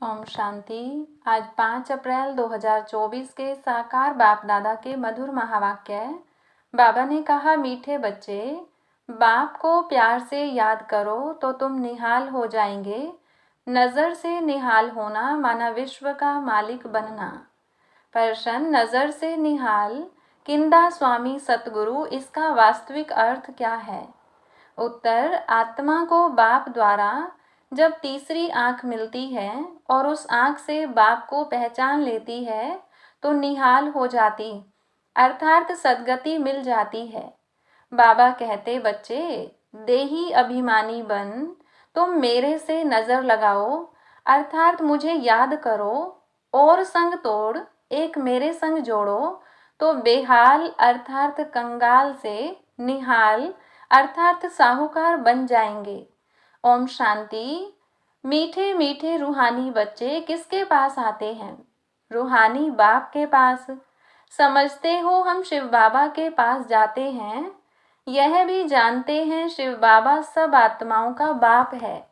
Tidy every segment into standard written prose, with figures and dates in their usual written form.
ओम शांति। आज 5 अप्रैल 2024 के साकार बाप दादा के मधुर महावाक्य। बाबा ने कहा, मीठे बच्चे, बाप को प्यार से याद करो तो तुम निहाल हो जाएंगे। नज़र से निहाल होना माना विश्व का मालिक बनना। प्रश्न, नज़र से निहाल किंदा स्वामी सतगुरु, इसका वास्तविक अर्थ क्या है? उत्तर, आत्मा को बाप द्वारा जब तीसरी आंख मिलती है और उस आंख से बाप को पहचान लेती है तो निहाल हो जाती, अर्थात सद्गति मिल जाती है। बाबा कहते, बच्चे, देही अभिमानी बन, तुम मेरे से नजर लगाओ, अर्थात मुझे याद करो, और संग तोड़ एक मेरे संग जोड़ो तो बेहाल अर्थात कंगाल से निहाल अर्थात साहूकार बन जाएंगे। ओम शांति। मीठे मीठे रूहानी बच्चे किसके पास आते हैं? रूहानी बाप के पास। समझते हो हम शिव बाबा के पास जाते हैं, यह भी जानते हैं शिव बाबा सब आत्माओं का बाप है।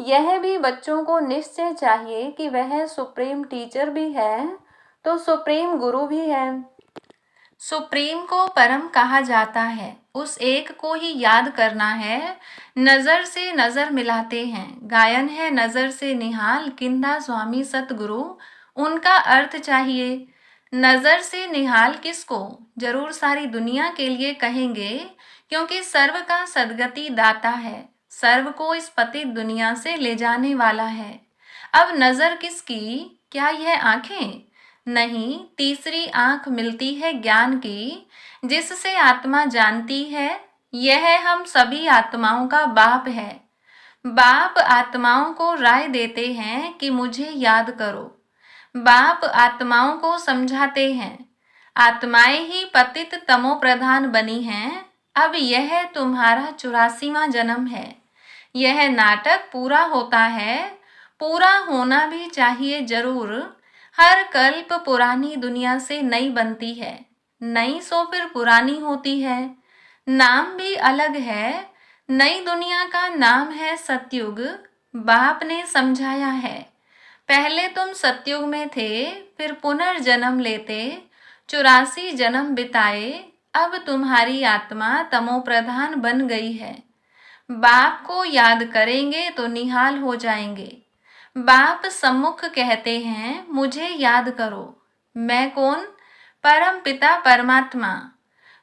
यह भी बच्चों को निश्चय चाहिए कि वह सुप्रीम टीचर भी है तो सुप्रीम गुरु भी है। सुप्रीम को परम कहा जाता है, उस एक को ही याद करना है। नजर से नजर मिलाते हैं, गायन है नजर से निहाल किंदा स्वामी सतगुरु, उनका अर्थ चाहिए। नजर से निहाल किसको? जरूर सारी दुनिया के लिए कहेंगे, क्योंकि सर्व का सदगति दाता है, सर्व को इस पतित दुनिया से ले जाने वाला है। अब नजर किसकी? क्या यह आंखें? नहीं, तीसरी आंख मिलती है ज्ञान की, जिससे आत्मा जानती है यह हम सभी आत्माओं का बाप है। बाप आत्माओं को राय देते हैं कि मुझे याद करो। बाप आत्माओं को समझाते हैं, आत्माएं ही पतित तमो प्रधान बनी हैं। अब यह तुम्हारा 84वां जन्म है। यह नाटक पूरा होता है, पूरा होना भी चाहिए जरूर। हर कल्प पुरानी दुनिया से नई बनती है, नई सो फिर पुरानी होती है। नाम भी अलग है, नई दुनिया का नाम है सतयुग। बाप ने समझाया है, पहले तुम सतयुग में थे, फिर पुनर्जन्म लेते, 84 जन्म बिताए, अब तुम्हारी आत्मा तमो प्रधान बन गई है। बाप को याद करेंगे तो निहाल हो जाएंगे। बाप सम्मुख कहते हैं, मुझे याद करो। मैं कौन? परम पिता परमात्मा।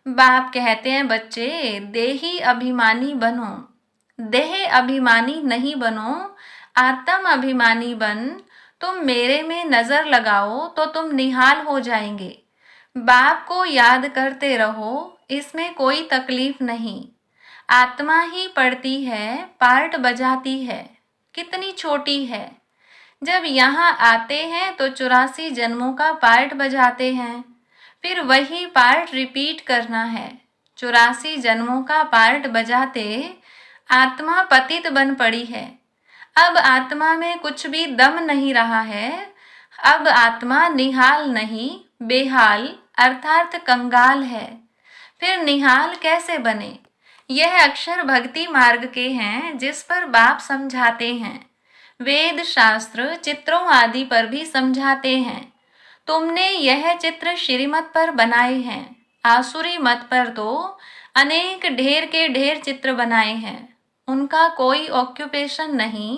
बाप कहते हैं, बच्चे, देही अभिमानी बनो, देह अभिमानी नहीं बनो, आत्म अभिमानी बन। तुम मेरे में नजर लगाओ तो तुम निहाल हो जाएंगे। बाप को याद करते रहो, इसमें कोई तकलीफ नहीं। आत्मा ही पढ़ती है, पार्ट बजाती है, कितनी छोटी है। जब यहाँ आते हैं तो 84 जन्मों का पार्ट बजाते हैं, फिर वही पार्ट रिपीट करना है। 84 जन्मों का पार्ट बजाते आत्मा पतित बन पड़ी है। अब आत्मा में कुछ भी दम नहीं रहा है। अब आत्मा निहाल नहीं, बेहाल अर्थात कंगाल है। फिर निहाल कैसे बने? यह अक्षर भक्ति मार्ग के हैं, जिस पर बाप समझाते हैं। वेद शास्त्र चित्रों आदि पर भी समझाते हैं। तुमने यह चित्र श्रीमत पर बनाए हैं, आसुरी मत पर तो अनेक ढेर के ढेर चित्र बनाए हैं। उनका कोई ऑक्यूपेशन नहीं।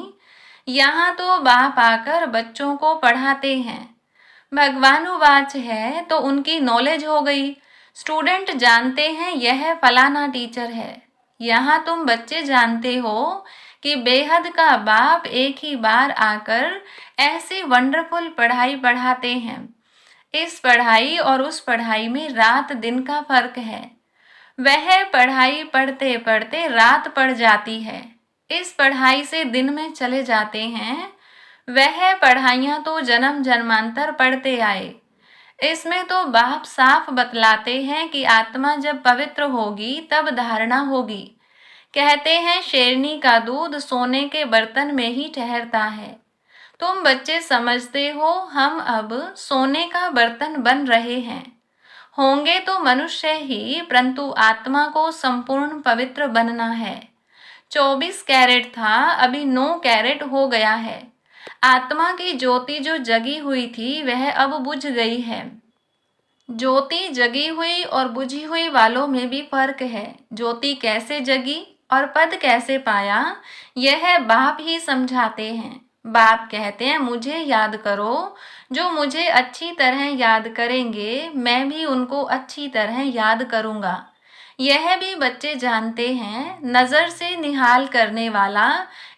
यहाँ तो बाप आकर बच्चों को पढ़ाते हैं। भगवानुवाच है तो उनकी नॉलेज हो गई। स्टूडेंट जानते हैं यह फलाना टीचर है। यहाँ तुम बच्चे जानते हो कि बेहद का बाप एक ही बार आकर ऐसी वंडरफुल पढ़ाई पढ़ाते हैं। इस पढ़ाई और उस पढ़ाई में रात दिन का फर्क है। वह पढ़ाई पढ़ते पढ़ते रात पड़ जाती है, इस पढ़ाई से दिन में चले जाते हैं। वह पढ़ाइयाँ तो जन्म जन्मांतर पढ़ते आए। इसमें तो बाप साफ बतलाते हैं कि आत्मा जब पवित्र होगी तब धारणा होगी। कहते हैं, शेरनी का दूध सोने के बर्तन में ही ठहरता है। तुम बच्चे समझते हो हम अब सोने का बर्तन बन रहे हैं। होंगे तो मनुष्य ही, परंतु आत्मा को संपूर्ण पवित्र बनना है। 24 कैरेट था, अभी 9 कैरेट हो गया है। आत्मा की ज्योति जो जगी हुई थी वह अब बुझ गई है। ज्योति जगी हुई और बुझी हुई वालों में भी फर्क है। ज्योति कैसे जगी और पद कैसे पाया, यह बाप ही समझाते हैं। बाप कहते हैं मुझे याद करो। जो मुझे अच्छी तरह याद करेंगे मैं भी उनको अच्छी तरह याद करूँगा। यह भी बच्चे जानते हैं, नज़र से निहाल करने वाला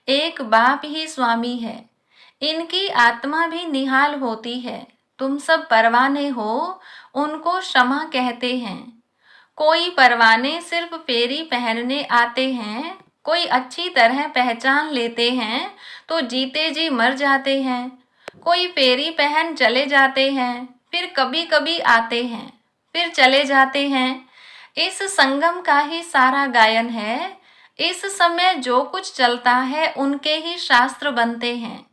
एक बाप ही स्वामी है। इनकी आत्मा भी निहाल होती है। तुम सब परवाने हो, उनको क्षमा कहते हैं। कोई परवाने सिर्फ फेरी पहनने आते हैं, कोई अच्छी तरह पहचान लेते हैं तो जीते जी मर जाते हैं। कोई फेरी पहन चले जाते हैं, फिर कभी कभी आते हैं, फिर चले जाते हैं। इस संगम का ही सारा गायन है। इस समय जो कुछ चलता है उनके ही शास्त्र बनते हैं।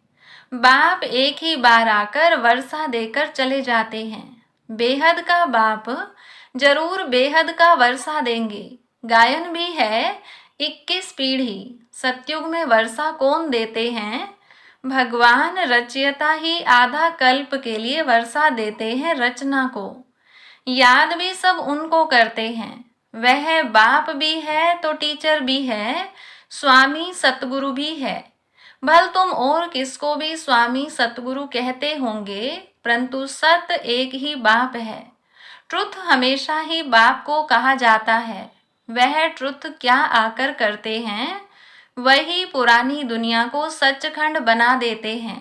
बाप एक ही बार आकर वर्षा देकर चले जाते हैं। बेहद का बाप जरूर बेहद का वर्षा देंगे। गायन भी है 21 पीढ़ी। सतयुग में वर्षा कौन देते हैं? भगवान रचयिता ही आधा कल्प के लिए वर्षा देते हैं रचना को। याद भी सब उनको करते हैं। वह बाप भी है तो टीचर भी है, स्वामी सतगुरु भी है। भल तुम और किसको भी स्वामी सतगुरु कहते होंगे, परंतु सत एक ही बाप है। ट्रुथ हमेशा ही बाप को कहा जाता है। वह ट्रुथ क्या आकर करते हैं, वही पुरानी दुनिया को सचखंड बना देते हैं।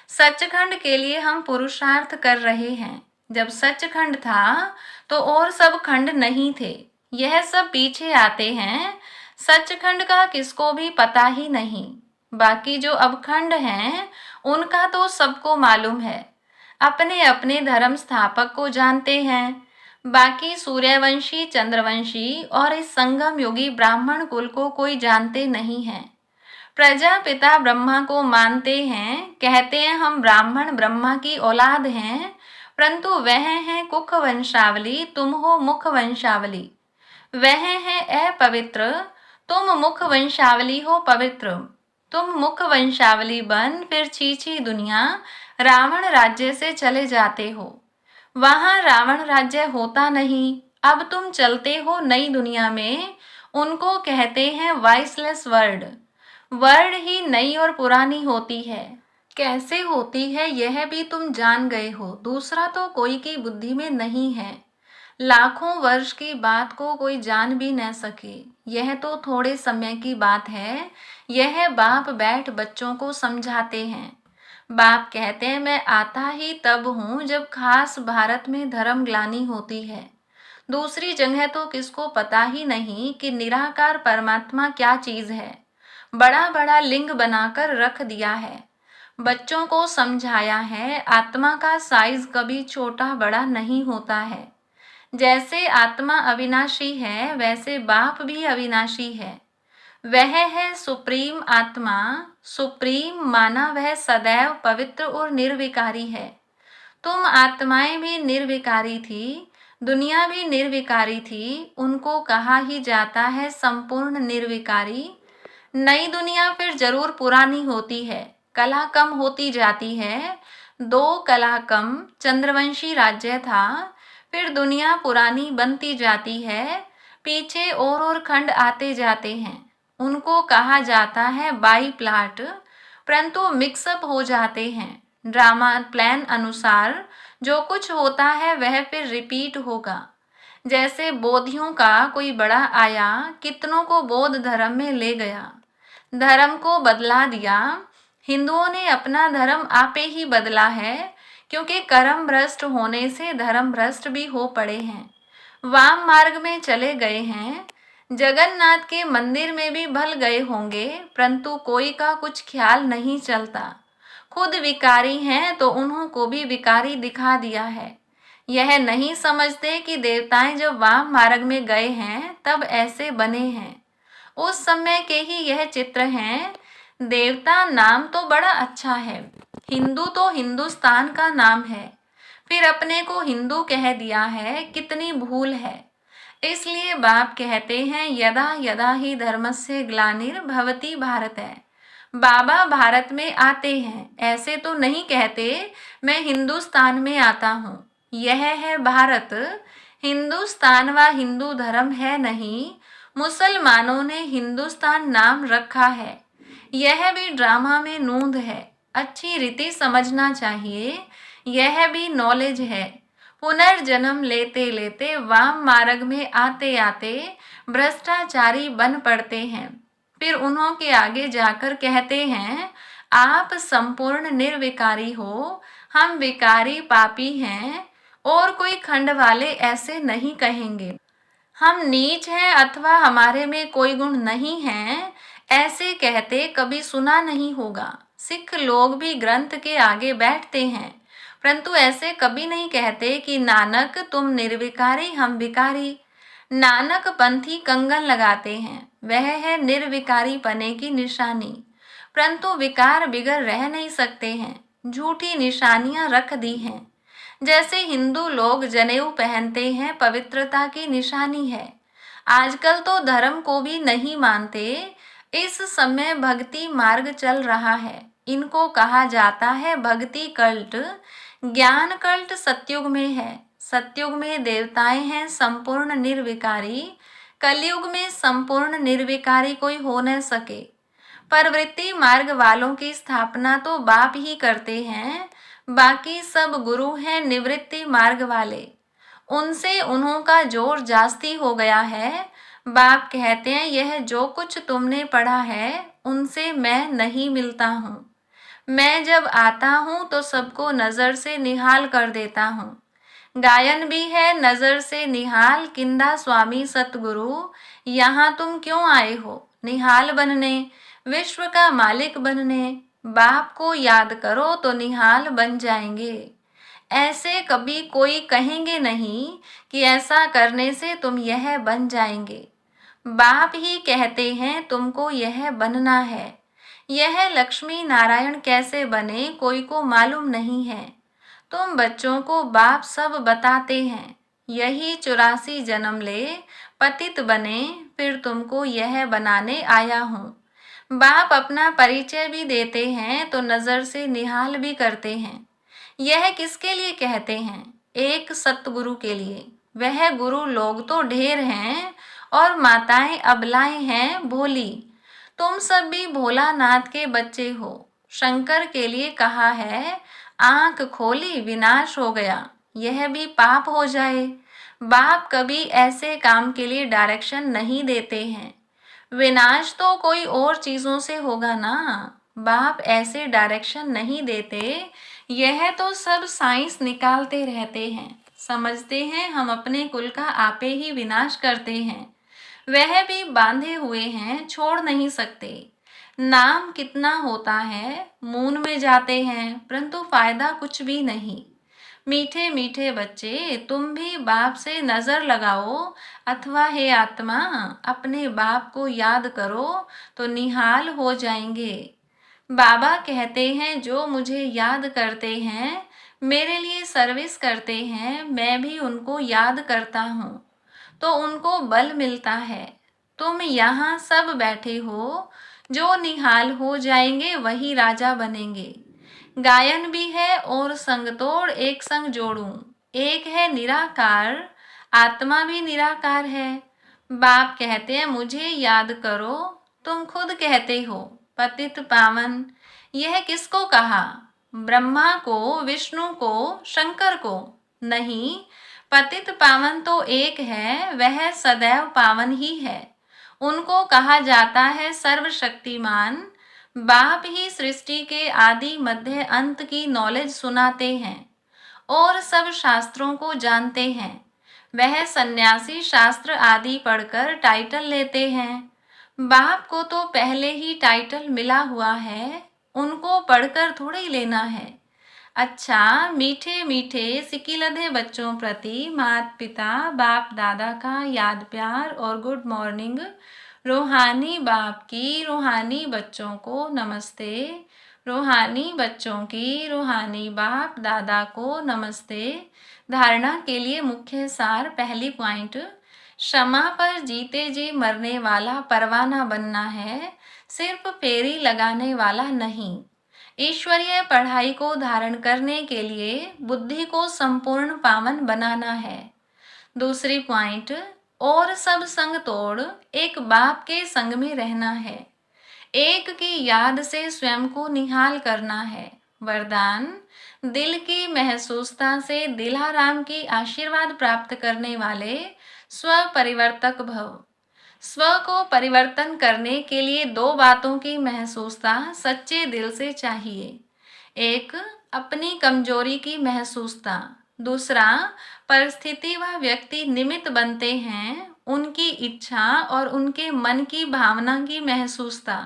सचखंड के लिए हम पुरुषार्थ कर रहे हैं। जब सचखंड था तो और सब खंड नहीं थे। यह सब पीछे आते हैं। सचखंड का किसको भी पता ही नहीं। बाकी जो अब खंड हैं उनका तो सबको मालूम है। अपने अपने धर्म स्थापक को जानते हैं। बाकी सूर्यवंशी, चंद्रवंशी और इस संगम युगी ब्राह्मण कुल को कोई जानते नहीं है। प्रजापिता ब्रह्मा को मानते हैं, कहते हैं हम ब्राह्मण ब्रह्मा की औलाद हैं, परंतु वह है कुख वंशावली, तुम हो मुख वंशावली। वह है अपवित्र, तुम मुख वंशावली हो पवित्र। तुम मुख वंशावली बन फिर छीछी दुनिया रावण राज्य से चले जाते हो। वहां रावण राज्य होता नहीं। अब तुम चलते हो नई दुनिया में। उनको कहते हैं वॉइसलेस वर्ड। वर्ड ही नई और पुरानी होती है। कैसे होती है यह भी तुम जान गए हो। दूसरा तो कोई की बुद्धि में नहीं है। लाखों वर्ष की बात को कोई जान भी न सके। यह तो थोड़े समय की बात है। यह बाप बैठ बच्चों को समझाते हैं। बाप कहते हैं मैं आता ही तब हूँ जब खास भारत में धर्म ग्लानि होती है। दूसरी जगह तो किसको पता ही नहीं कि निराकार परमात्मा क्या चीज है। बड़ा बड़ा लिंग बनाकर रख दिया है। बच्चों को समझाया है आत्मा का साइज कभी छोटा बड़ा नहीं होता है। जैसे आत्मा अविनाशी है वैसे बाप भी अविनाशी है। वह है सुप्रीम आत्मा। सुप्रीम माना वह सदैव पवित्र और निर्विकारी है। तुम आत्माएं भी निर्विकारी थी, दुनिया भी निर्विकारी थी। उनको कहा ही जाता है संपूर्ण निर्विकारी। नई दुनिया फिर जरूर पुरानी होती है, कला कम होती जाती है। 2 कला कम चंद्रवंशी राज्य था, फिर दुनिया पुरानी बनती जाती है। पीछे और खंड आते जाते हैं। उनको कहा जाता है बाई प्लाट, परंतु मिक्सअप हो जाते हैं। ड्रामा प्लान अनुसार जो कुछ होता है वह फिर रिपीट होगा। जैसे बोधियों का कोई बड़ा आया, कितनों को बौद्ध धर्म में ले गया, धर्म को बदला दिया। हिंदुओं ने अपना धर्म आपे ही बदला है, क्योंकि कर्म भ्रष्ट होने से धर्म भ्रष्ट भी हो पड़े हैं। वाम मार्ग में चले गए हैं। जगन्नाथ के मंदिर में भी भल गए होंगे, परंतु कोई का कुछ ख्याल नहीं चलता। खुद विकारी हैं तो उन्हों को भी विकारी दिखा दिया है। यह नहीं समझते कि देवताएं जब वाम मार्ग में गए हैं तब ऐसे बने हैं। उस समय के ही यह चित्र हैं। देवता नाम तो बड़ा अच्छा है। हिंदू तो हिंदुस्तान का नाम है, फिर अपने को हिंदू कह दिया है। कितनी भूल है। इसलिए बाप कहते हैं यदा यदा ही धर्मस्य ग्लानिर्भवति भारत है। बाबा भारत में आते हैं, ऐसे तो नहीं कहते मैं हिंदुस्तान में आता हूँ। यह है भारत, हिंदुस्तान व हिंदू धर्म है नहीं, मुसलमानों ने हिंदुस्तान नाम रखा है। यह भी ड्रामा में नूंद है, अच्छी रीति समझना चाहिए। यह भी नॉलेज है। पुनर्जन्म लेते लेते वाम मार्ग में आते आते भ्रष्टाचारी बन पड़ते हैं। फिर उन्हों के आगे जाकर कहते हैं आप संपूर्ण निर्विकारी हो, हम विकारी पापी हैं। और कोई खंड वाले ऐसे नहीं कहेंगे हम नीच हैं अथवा हमारे में कोई गुण नहीं है, ऐसे कहते कभी सुना नहीं होगा। सिख लोग भी ग्रंथ के आगे बैठते हैं, परंतु ऐसे कभी नहीं कहते कि नानक तुम निर्विकारी हम विकारी। नानक पंथी कंगन लगाते हैं, वह है निर्विकारी पने की निशानी, परंतु विकार बिगर रह नहीं सकते हैं, झूठी निशानियां रख दी हैं। जैसे हिंदू लोग जनेऊ पहनते हैं, पवित्रता की निशानी है। आजकल तो धर्म को भी नहीं मानते। इस समय भक्ति मार्ग चल रहा है, इनको कहा जाता है भक्ति कल्ट। ज्ञान कल्ट सतयुग में है। सतयुग में देवताएं हैं संपूर्ण निर्विकारी, कलयुग में संपूर्ण निर्विकारी कोई हो न सके। प्रवृत्ति मार्ग वालों की स्थापना तो बाप ही करते हैं, बाकी सब गुरु हैं निवृत्ति मार्ग वाले, उनसे उन्हों का जोर जास्ती हो गया है। बाप कहते हैं यह जो कुछ तुमने पढ़ा है उनसे मैं नहीं मिलता हूँ। मैं जब आता हूँ तो सबको नज़र से निहाल कर देता हूँ। गायन भी है नज़र से निहाल, किंदा स्वामी सतगुरु यहाँ तुम क्यों आए हो निहाल बनने, विश्व का मालिक बनने। बाप को याद करो तो निहाल बन जाएंगे। ऐसे कभी कोई कहेंगे नहीं कि ऐसा करने से तुम यह बन जाएंगे। बाप ही कहते हैं तुमको यह बनना है। यह लक्ष्मी नारायण कैसे बने कोई को मालूम नहीं है। तुम बच्चों को बाप सब बताते हैं, यही 84 जन्म ले पतित बने, फिर तुमको यह बनाने आया हूँ। बाप अपना परिचय भी देते हैं तो नज़र से निहाल भी करते हैं। यह किसके लिए कहते हैं? एक सतगुरु के लिए। वह गुरु लोग तो ढेर हैं और माताएं अबलाएं हैं भोली। तुम सब भी भोलानाथ के बच्चे हो। शंकर के लिए कहा है आंख खोली विनाश हो गया, यह भी पाप हो जाए। बाप कभी ऐसे काम के लिए डायरेक्शन नहीं देते हैं। विनाश तो कोई और चीजों से होगा ना, बाप ऐसे डायरेक्शन नहीं देते। यह तो सब साइंस निकालते रहते हैं, समझते हैं हम अपने कुल का आपे ही विनाश करते हैं। वह भी बांधे हुए हैं, छोड़ नहीं सकते। नाम कितना होता है, मून में जाते हैं, परंतु फायदा कुछ भी नहीं। मीठे मीठे बच्चे तुम भी बाप से नजर लगाओ, अथवा हे आत्मा अपने बाप को याद करो तो निहाल हो जाएंगे। बाबा कहते हैं जो मुझे याद करते हैं, मेरे लिए सर्विस करते हैं, मैं भी उनको याद करता हूँ तो उनको बल मिलता है। तुम यहाँ सब बैठे हो, जो निहाल हो जाएंगे वही राजा बनेंगे। गायन भी है और संग तोड़ एक संग जोड़ूं। एक है निराकार, आत्मा भी निराकार है। बाप कहते हैं मुझे याद करो, तुम खुद कहते हो पतित पावन। यह किसको कहा? ब्रह्मा को, विष्णु को, शंकर को? नहीं, पतित पावन तो एक है, वह सदैव पावन ही है। उनको कहा जाता है सर्वशक्तिमान। बाप ही सृष्टि के आदि मध्य अंत की नॉलेज सुनाते हैं और सब शास्त्रों को जानते हैं। वह सन्यासी शास्त्र आदि पढ़कर टाइटल लेते हैं। बाप को तो पहले ही टाइटल मिला हुआ है, उनको पढ़कर थोड़ा ही लेना है। अच्छा, मीठे मीठे सिकिलधे बच्चों प्रति माता पिता बाप दादा का याद प्यार और गुड मॉर्निंग। रूहानी बाप की रूहानी बच्चों को नमस्ते। रूहानी बच्चों की रूहानी बाप दादा को नमस्ते। धारणा के लिए मुख्य सार, पहली पॉइंट, क्षमा पर जीते जी मरने वाला परवाना बनना है। सिर्फ फेरी लगाने वाला नहीं। ईश्वरीय पढ़ाई को धारण करने के लिए बुद्धि को संपूर्ण पावन बनाना है। दूसरी पॉइंट, और सब संग तोड़ एक बाप के संग में रहना है। एक की याद से स्वयं को निहाल करना है। वरदान, दिल की महसूसता से दिलाराम की आशीर्वाद प्राप्त करने वाले स्व परिवर्तक भव। स्व को परिवर्तन करने के लिए दो बातों की महसूसता सच्चे दिल से चाहिए। एक, अपनी कमजोरी की महसूसता। दूसरा, परिस्थिति व व्यक्ति निमित्त बनते हैं उनकी इच्छा और उनके मन की भावना की महसूसता।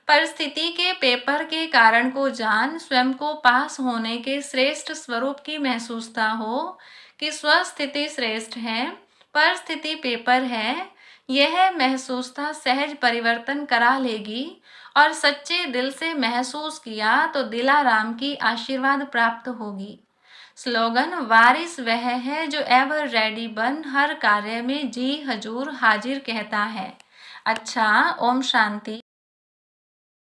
परिस्थिति के पेपर के कारण को जान स्वयं को पास होने के श्रेष्ठ स्वरूप की महसूसता हो कि स्वस्थिति श्रेष्ठ है, परिस्थिति पेपर है। यह महसूसता सहज परिवर्तन करा लेगी और सच्चे दिल से महसूस किया तो दिलाराम की आशीर्वाद प्राप्त होगी। स्लोगन, वारिस वह है जो एवर रेडी बन हर कार्य में जी हजूर हाजिर कहता है। अच्छा, ओम शांति।